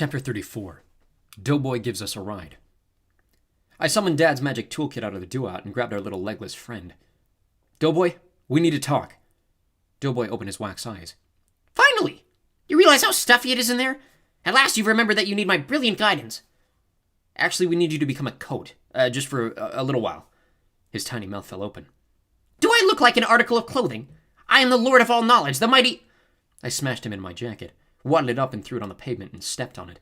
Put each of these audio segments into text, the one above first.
Chapter 34. Doughboy gives us a ride. I summoned Dad's magic toolkit out of the duat and grabbed our little legless friend. Doughboy, we need to talk. Doughboy opened his wax eyes. Finally! You realize how stuffy it is in there? At last you've remembered that you need my brilliant guidance. Actually, we need you to become a coat, just for a little while. His tiny mouth fell open. Do I look like an article of clothing? I am the Lord of all knowledge, the mighty... I smashed him in my jacket, wadded it up and threw it on the pavement and stepped on it.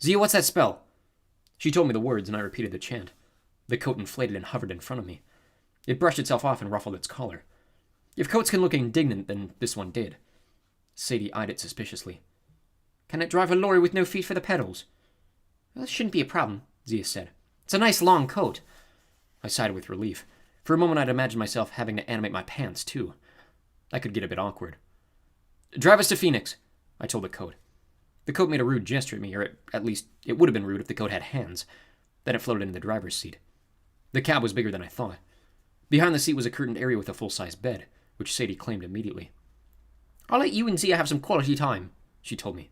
Zia, what's that spell? She told me the words and I repeated the chant. The coat inflated and hovered in front of me. It brushed itself off and ruffled its collar. If coats can look indignant, then this one did. Sadie eyed it suspiciously. Can it drive a lorry with no feet for the pedals? Well, this shouldn't be a problem, Zia said. It's a nice long coat. I sighed with relief. For a moment I'd imagined myself having to animate my pants, too. I could get a bit awkward. Drive us to Phoenix, I told the coat. The coat made a rude gesture at me, or at least it would have been rude if the coat had hands. Then it floated into the driver's seat. The cab was bigger than I thought. Behind the seat was a curtained area with a full-size bed, which Sadie claimed immediately. I'll let you and Zia have some quality time, she told me.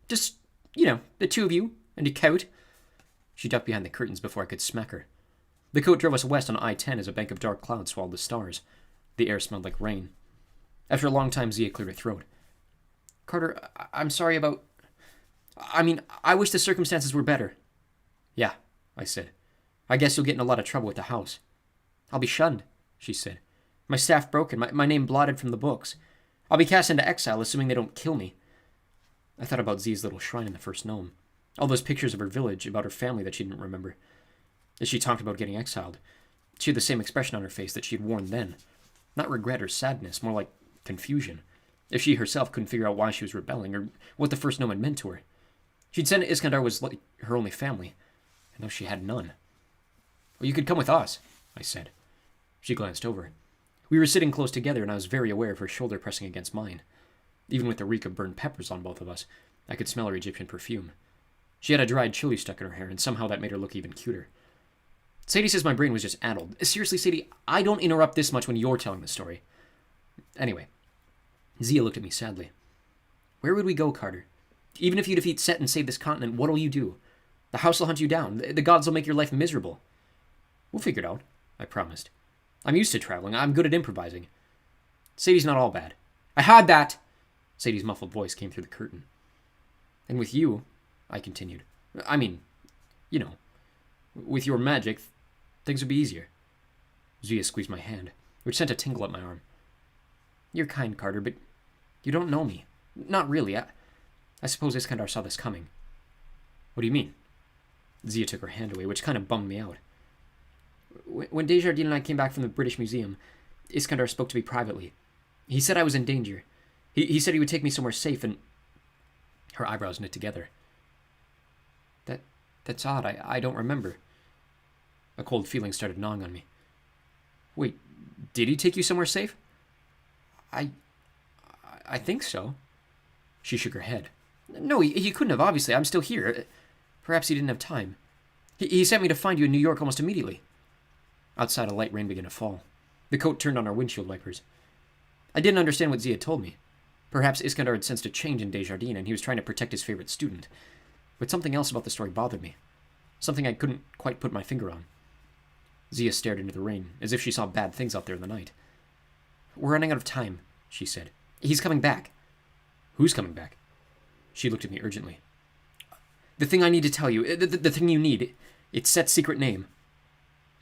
Just, the two of you and your coat. She ducked behind the curtains before I could smack her. The coat drove us west on I-10 as a bank of dark clouds swallowed the stars. The air smelled like rain. After a long time, Zia cleared her throat. Carter, I'm sorry about... I wish the circumstances were better. Yeah, I said. I guess you'll get in a lot of trouble with the house. I'll be shunned, she said. My staff broken, my name blotted from the books. I'll be cast into exile, assuming they don't kill me. I thought about Zia's little shrine in the first gnome. All those pictures of her village, about her family that she didn't remember. As she talked about getting exiled, she had the same expression on her face that she had worn then. Not regret or sadness, more like confusion. If she herself couldn't figure out why she was rebelling, or what the first gnome had meant to her. She'd said Iskandar was like her only family, and now she had none. Well, you could come with us, I said. She glanced over. We were sitting close together, and I was very aware of her shoulder pressing against mine. Even with the reek of burned peppers on both of us, I could smell her Egyptian perfume. She had a dried chili stuck in her hair, and somehow that made her look even cuter. Sadie says my brain was just addled. Seriously, Sadie, I don't interrupt this much when you're telling the story. Anyway, Zia looked at me sadly. Where would we go, Carter? Even if you defeat Set and save this continent, what'll you do? The house will hunt you down. The gods will make your life miserable. We'll figure it out, I promised. I'm used to traveling. I'm good at improvising. Sadie's not all bad. I had that! Sadie's muffled voice came through the curtain. And with you, I continued. With your magic, things would be easier. Zia squeezed my hand, which sent a tingle up my arm. You're kind, Carter, but you don't know me. Not really. I suppose Iskandar saw this coming. What do you mean? Zia took her hand away, which kind of bummed me out. When Desjardins and I came back from the British Museum, Iskandar spoke to me privately. He said I was in danger. He said he would take me somewhere safe, and... Her eyebrows knit together. That's odd. I don't remember. A cold feeling started gnawing on me. Wait, did he take you somewhere safe? I think so. She shook her head. No, he couldn't have, obviously. I'm still here. Perhaps he didn't have time. He sent me to find you in New York almost immediately. Outside, a light rain began to fall. The coat turned on our windshield wipers. I didn't understand what Zia told me. Perhaps Iskandar had sensed a change in Desjardins, and he was trying to protect his favorite student. But something else about the story bothered me. Something I couldn't quite put my finger on. Zia stared into the rain, as if she saw bad things out there in the night. We're running out of time, she said. He's coming back. Who's coming back? She looked at me urgently. The thing I need to tell you, the thing you need, it's Set's secret name.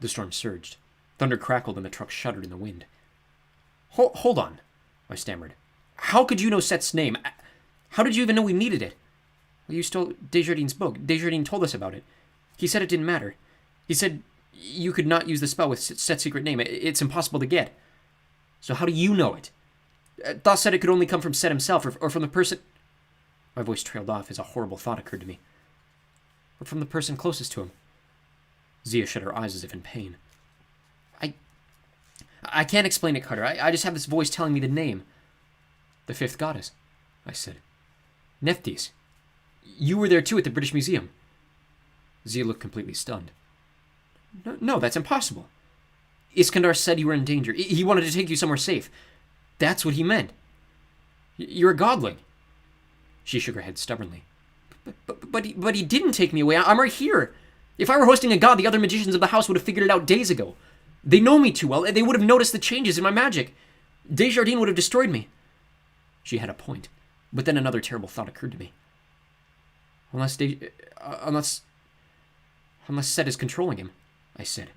The storm surged. Thunder crackled and the truck shuddered in the wind. Hold on, I stammered. How could you know Set's name? How did you even know we needed it? Well, you stole Desjardins' book. Desjardins told us about it. He said it didn't matter. He said you could not use the spell with Set's secret name. It's impossible to get. So how do you know it? Thought said it could only come from Set himself, or from the person... My voice trailed off as a horrible thought occurred to me. Or from the person closest to him. Zia shut her eyes as if in pain. I can't explain it, Carter. I just have this voice telling me the name. The fifth goddess, I said. Nephthys. You were there too at the British Museum. Zia looked completely stunned. No, that's impossible. Iskandar said you were in danger. He wanted to take you somewhere safe. That's what he meant. You're a godling. She shook her head stubbornly. But he didn't take me away. I'm right here. If I were hosting a god, the other magicians of the house would have figured it out days ago. They know me too well. They would have noticed the changes in my magic. Desjardins would have destroyed me. She had a point, but then another terrible thought occurred to me. Unless Set is controlling him, I said.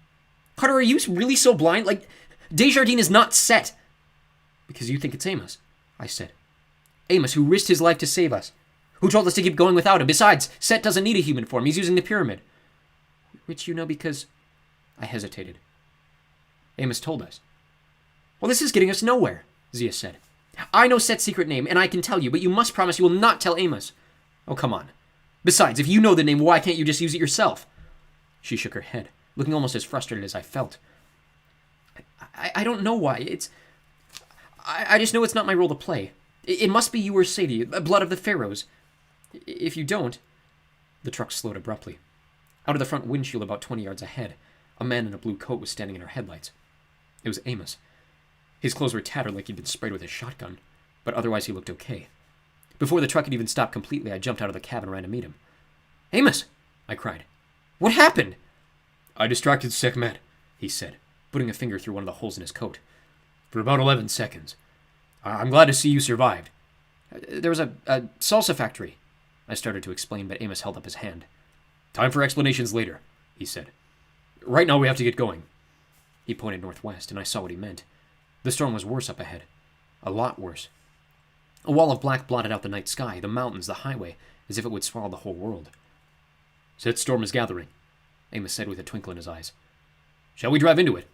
Carter, are you really so blind? Like, Desjardins is not Set. Because you think it's Amos, I said. Amos, who risked his life to save us. Who told us to keep going without him. Besides, Set doesn't need a human form. He's using the pyramid. Which you know because... I hesitated. Amos told us. Well, this is getting us nowhere, Zia said. I know Set's secret name, and I can tell you, but you must promise you will not tell Amos. Oh, come on. Besides, if you know the name, why can't you just use it yourself? She shook her head, looking almost as frustrated as I felt. I don't know why. I just know it's not my role to play. It must be you or Sadie, blood of the pharaohs. If you don't... The truck slowed abruptly. Out of the front windshield about 20 yards ahead, a man in a blue coat was standing in our headlights. It was Amos. His clothes were tattered like he'd been sprayed with a shotgun, but otherwise he looked okay. Before the truck had even stopped completely, I jumped out of the cab and ran to meet him. Amos! I cried. What happened? I distracted Sekhmet, he said, putting a finger through one of the holes in his coat. For about 11 seconds. I'm glad to see you survived. There was a salsa factory, I started to explain, but Amos held up his hand. Time for explanations later, he said. Right now we have to get going. He pointed northwest, and I saw what he meant. The storm was worse up ahead. A lot worse. A wall of black blotted out the night sky, the mountains, the highway, as if it would swallow the whole world. Set's storm is gathering, Amos said with a twinkle in his eyes. Shall we drive into it?